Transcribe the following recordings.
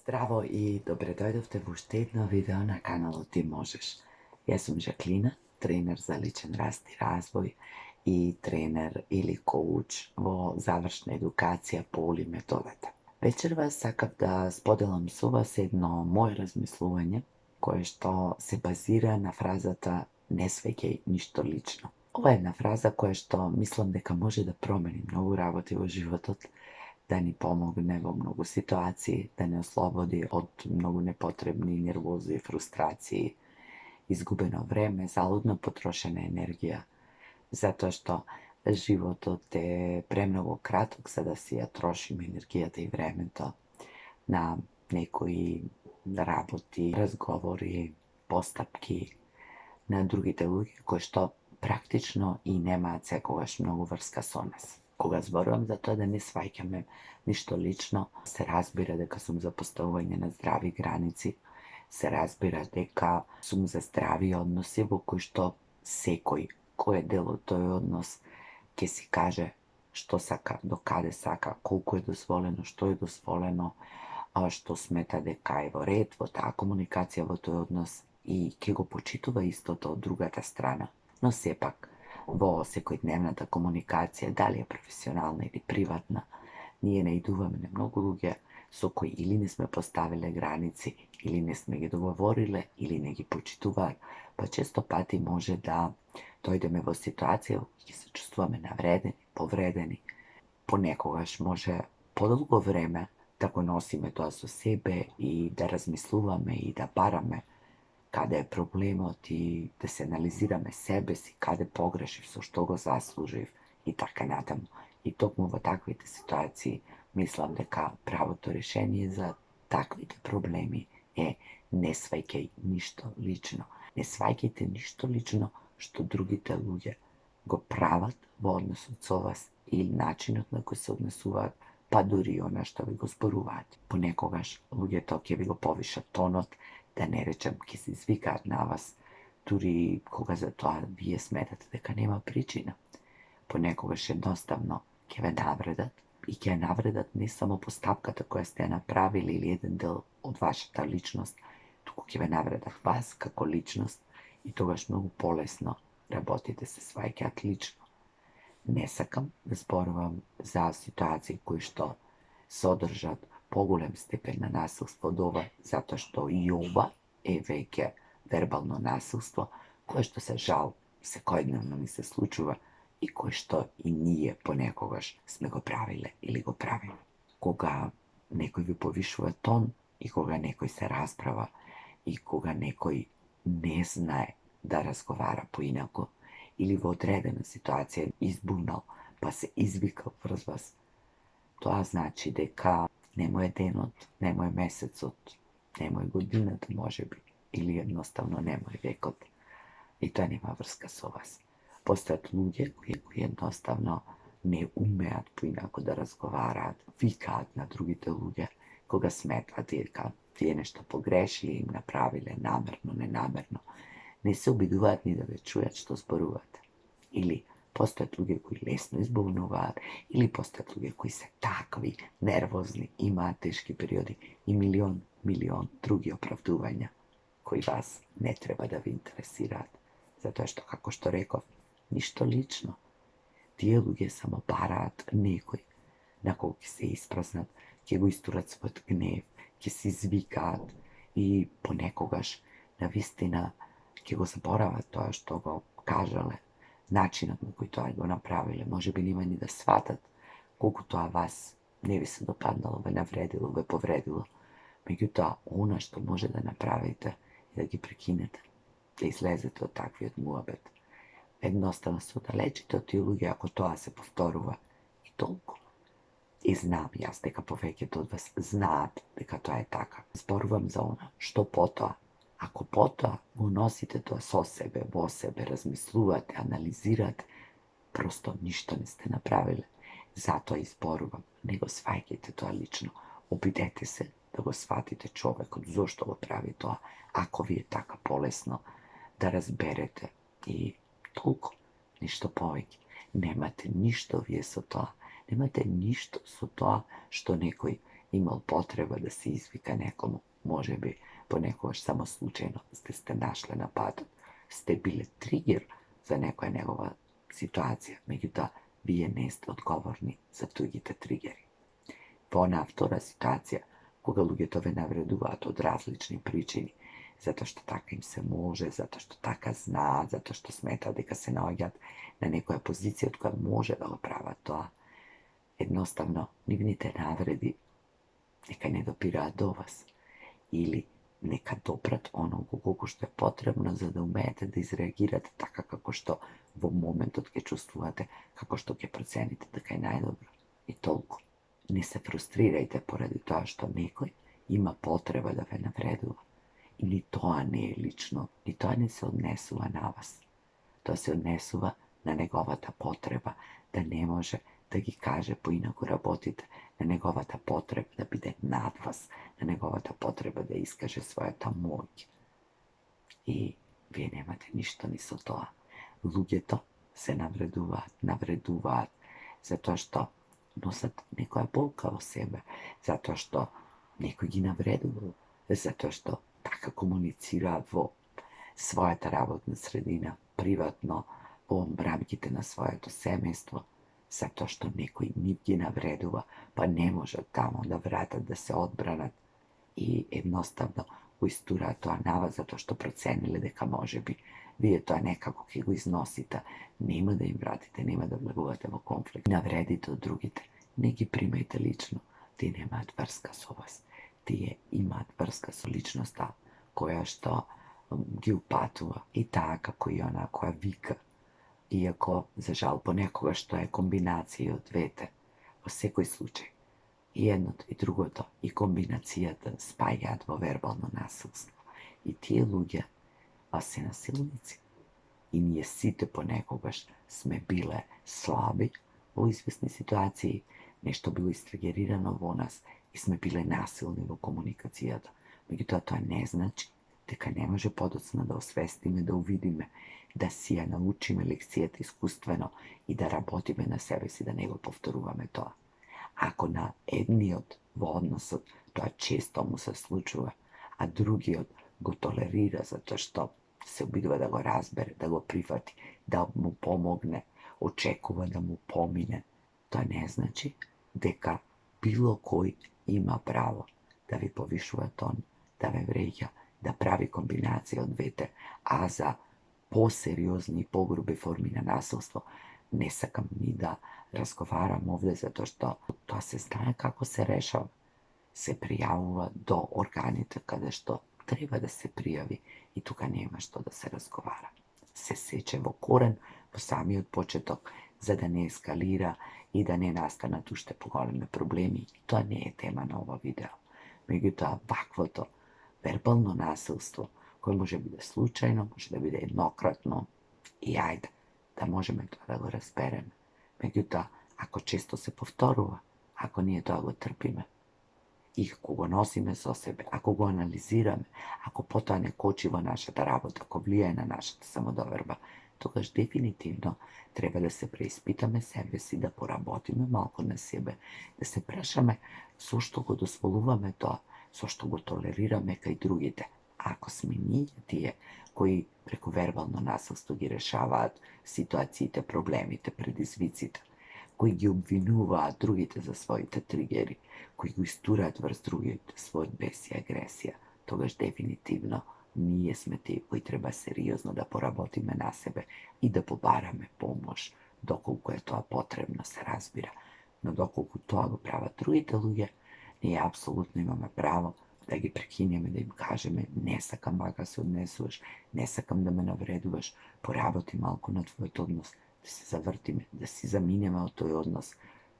Zdravo i dobrodošli v še jedno video na kanalu Ti možeš. Ja sam Žaklina, trener za ličan rast i razvoj i trener ili coach vo završna edukacija po uli metodata. Večer vas sakav da spodelam su vas jedno moje razmisluvanje koje što se bazira na frazata ne svekej ništo lično. Ova je jedna fraza koja što mislim deka može da promeni mnogo ravoti u životot, da ni pomogne vo mnogo situaciji, da ne oslobodi od mnogo nepotrebni nervozi i frustraciji, izgubeno vreme, zaludno potrošena energija, zato što život od te premnogo kratok, sada si ja trošim energijata i vremeta na nekoj raboti, razgovori, postapki, na drugite luke koje što praktično i nema cekogaš mnogo vrska so nas. Koga zborujem za to da ne svajkame ništo lično, se razbira deka sum za postavljanje na zdravi granici, se razbira deka sum za zdravi odnosi vo koji što sekoj koje delo to je odnos, ke si kaže što saka, do kade saka, koliko je dozvoleno, što je dozvoleno, a što smeta deka je vo red, vo ta komunikacija, vo to je odnos i ke go počituva isto to drugata strana. No sepak, vo sekojdnevната komunikacija, da li je profesionalna ili privatna, nije ne iduvаме na mnogo luge, so koji ili ne sme postavile granici, ili ne sme ги dogovorile, ili ne ги počituvar, pa često pati može da dojdeme vo situaciju gdje se čustvujeme navredeni, povredeni, ponekogaš može podolgo vreme da go nosime to so sebe i da razmisluvame i da barame kada je problemot i da se analizirame sebe si kade pogrešiv so što go zasluživ i taka nadamo. I tokmu vo takvite situaciji mislim deka pravo to rješenje za takvite problemi je ne svajkej ništo lično. Ne svajkejte ništo lično što drugite luge go pravat vo odnosu co vas ili načinot na koji se odnosuvat, pa duri ona što vi go zboruvat. Ponekogaš luge toke vi go poviša tonot, da ne rečem ki se zvikat na vas, duri koga za to vi je smetate deka nema pričina. Ponekogaš jednostavno ke ve navredat i ke navredat ne samo postapkata koja ste napravili ili jedan del od vaša ta ličnost, tuko ke ve navredat vas kako ličnost i togaš mnogo polesno rabotite se svajkat lično. Ne sakam da zborujem za situacije koje što se održat pogulem stepen na nasilstvo od ova, zato što i ova je veke verbalno nasilstvo, koje što se žal se kojednevno mi se slučuva i koje što i nije ponekogaš sme go pravile ili go pravili. Koga nekoj vi povišuje ton i koga nekoj se rasprava i koga nekoj ne znaje da razgovara poinako ili vo odredena situacija izbunal pa se izvikal vrz vas, to znači deka nemoj denot, nemoj mesecot, nemoj godinat može biti ili jednostavno nemoj vekot. I to nema vrska so vas. Postojat luge koji jednostavno ne umeat poinako da razgovarat, vikat na drugite luge, koga smeta deka ti je nešto pogrešili im napravile namerno, nenamerno, ne se obiduvat ni da ve čujat što zboruvate. Ili postojat luge koji lesno izbuvnuvat, ili postojat luge koji se takvi, nervozni, ima teški periodi i milion drugi opravduvanja koji vas ne treba da vi interesirat. Zato što, kako što rekao, ništo lično. Tije luge samo barat nekoj na kog se ispraznat, ke go isturat svoj gnev, ke se izvikat i ponekogaš na vistina ke go zaboravat to što go kažale, načinat na koji to go napravile, može bi nima ni da shvatat koliko to vas ne bi se dopadnalo, ve navredilo, ve povredilo. Međutim, ono što može da napravite je da gi prekinete, da izlezete od takvi od muabet. Jednostavno se udalečite od ti luge ako to se povtoruva i toliko. I znam jas deka povekete od vas znat deka to je taka. Zboruvam za ono što potoa. Ako potoa unosite to so sebe, vo sebe, razmisluvate, analizirate, prosto ništa ne ste napravile. Zato izboruvam, nego svajkajte to lično. Obidete se da go shvatite čovekom, zašto go pravi to, ako vi je taka polesno, da razberete i toliko, ništo poveki. Nemate ništo vije so to, nemate ništo so to što nekoj imao potreba da se izvika nekomu, može bi ponekog samo slučajno ste našle na padu, ste bile trigger za nekoja njegova situacija, međutim, vi je neste odgovorni za tugite triggeri. Ona vtora situacija, koga lugetove navredovat od različnih pričini, zato što taka im se može, zato što taka zna, zato što smeta da se naogjat na nekoja pozicija od koja može da oprava to, jednostavno nivnite navredi, neka ne dopira do vas, ili neka doprat onogu koliko što je potrebno za da umete da izreagirate tako kako što u momentu dok je čustvujete, kako što ke procenite da je najdobro. I toliko. Ne se frustrirajte poradi toga što nekoj ima potreba da ve navredува. I ni to ne je lično, ni to ne se odnesuva na vas. To se odnesuva na negovata potreba da ne može da gi kaže po inaku rabotite, na negovata potreba da bide nad vas, na negovata potreba da iskaže svoje ta moć. I vi nemate ništa ni sa toa. Lugeto se navreduvat, zato što nosat nekoja bolka o sebe, zato što neko gi navreduva, zato što taka komunicira vo svoja ta rabotna sredina, privatno, ramkite na svoje to semestvo, zato što neko i njih gi navreduva, pa ne može tamo da vratat, da se odbranat i jednostavno uistura to na vas zato što procenili deka može bi. Vi je to nekako ki go iznosite, nema da im vratite, nema da vleguvate vo konflikt. Navredite od drugite, ne gi primajte lično, ti nemat vrska su vas. Ti je imat vrska su ličnosta koja što gi upatuva i ta kako i ona koja vika. Iako, za žal po nekoga što je kombinacija od dvete, o sekoj slučaj. I jedno to, i drugo to, i kombinacija da spaja dvo verbalno nasilstvo. I tije luge, a se nasilnici. I nije site po nekoga što sme bile slabi u izvesnoj situaciji, nešto bilo istragerirano vo nas i sme bile nasilni u komunikacijama. Međutim, to ne znači deka ne može podocno da osvestime, da uvidime, da si ja naučime lekcijete iskustveno i da rabotime na sebe si da nego povtoruvame to. Ako na jedni od odnosa, to često mu se slučuje, a drugi od go tolerira zato što se obidva da go razbere, da go prihvati, da mu pomogne, očekuva da mu pomine, to ne znači deka bilo koji ima pravo da vi povišuje ton, da ve vređa, da pravi kombinacije od dvete, a za poseriozne i pogrube formi na nasilstvo ne sakam ni da razgovaram ovde zato što to se zna kako se rešava. Se prijavува do organita kada što treba da se prijavi i tuga nema što da se razgovara. Se seče vo koren, po sami od početok, za da ne eskalira i da ne nastane tušte pogoleme problemi. To ne je tema na ovo video. Međutim, ovakvo to verbalno nasilstvo koje može biti slučajno, može da bude jednokratno i ajde, da možemo to da go razbereme. Međutim, ako često se povtorува, ako nije to da go trpime, i ako go nosime sa sebe, ako go analizirame, ako potane kočivo naša ta rabota, ako vlije na naša ta samodoverba, togaž definitivno treba da se preispitame sebe si, da porabotime malko na sebe, da se prašame so što go dozvoluvame to, so što go tolerirame kaj drugite. Ako sme nije tije koji preko verbalno nasilstvo gi rešavaат situacijite, problemite, predizvicite, koji gi obvinuva drugite za svojite trigeri, koji gi isturat vrst drugite svoj bes i agresija, togaž definitivno nije sme ti koji treba seriozno da porabotime na sebe i da pobarame pomoć dokoliko je to potrebno se razbira. No dokoliko to prava drugite luge, nije apsolutno imame pravo da gi prekinjeme, da im kažeme ne sakam baka se odnesuješ, ne sakam da me navreduvaš, poraboti malko na tvoj odnos, da se zavrtime, da si zaminjeme o tvoj odnos.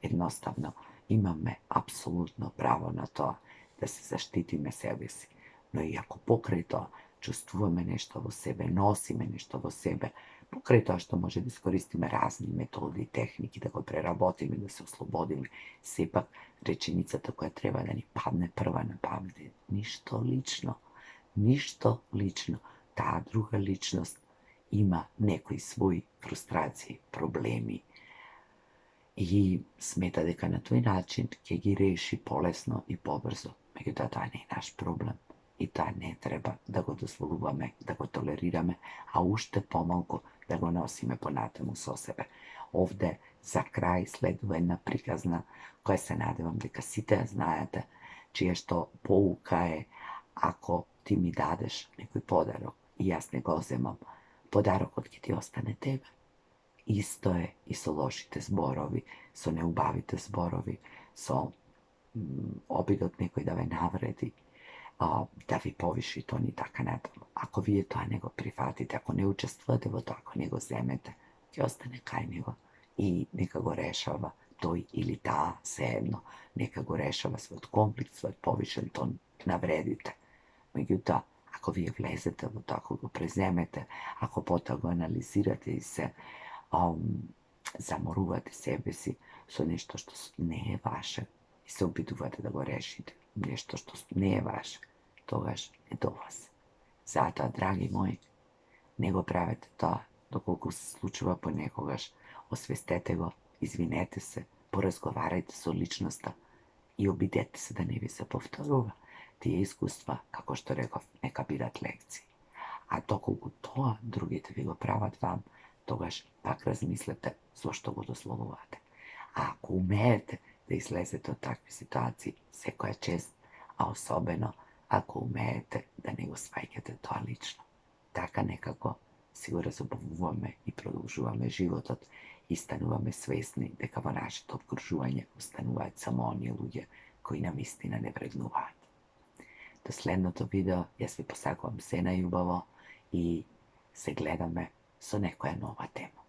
Jednostavno, imame apsolutno pravo na to da se zaštitime sebe si. No i ako pokraj to čustvujeme nešto vo sebe, nosime nešto vo sebe, pokraj to što može da iskoristime razni metodi i tehniki, da go prerabotime, da se oslobodime, sepak rečenica to koja treba da ni padne prva na pamet. Ništo lično, ništo lično. Ta druga ličnost ima nekoj svoj frustraciji, problemi И смета дека на тој начин ќе ги реши полесно и побрзо. Меѓутоа тоа не е наш проблем. И тоа не треба да го дозволуваме, да го толерираме, а уште помалку да го носиме понатаму со себе. Овде за крај следува една приказна која се надевам дека сите ја знаете, чија што поука е ако ти ми дадеш некој подарок и јас не го земам, подарокот ќе ти остане тебе. Исто е и со лошите зборови, со неубавите зборови, со обидот некој да ве навреди, да ви повиши тон и така натаму. Ако вие тоа не го прифатите, ако не учествувате во тоа, ако не го земете, ќе остане кај него и нека го решава тој или таа, се едно, нека го решава својот конфликт, својот повишен тон, навредите. Меѓутоа, ако вие влезете во тоа, ако го преземете, ако потоа го анализирате и се заморувате себе си со нешто што не е ваше и се обидувате да го решите, нешто што не е ваше, тогаш е до вас. Затоа, драги мои, не го правете тоа, доколку се случува понекогаш, освестете го, извинете се, поразговарајте со личноста и обидете се да не ви се повторува. Тие искуства, како што реков, нека бидат лекции. А доколку тоа другите ви го прават вам, тогаш пак размислете зошто го дозволувате. А ако умеете да излезете од такви ситуации, секоја чест, а особено ако умеете да не го сваќате тоа лично. Така некако си го разубавуваме и продолжуваме животот и стануваме свесни дека во нашето обкружување остануваат само оние луѓе кои нам истина не вреднуваат. До следното видео јас ви посакувам се најубаво и се гледаме со некоја нова тема.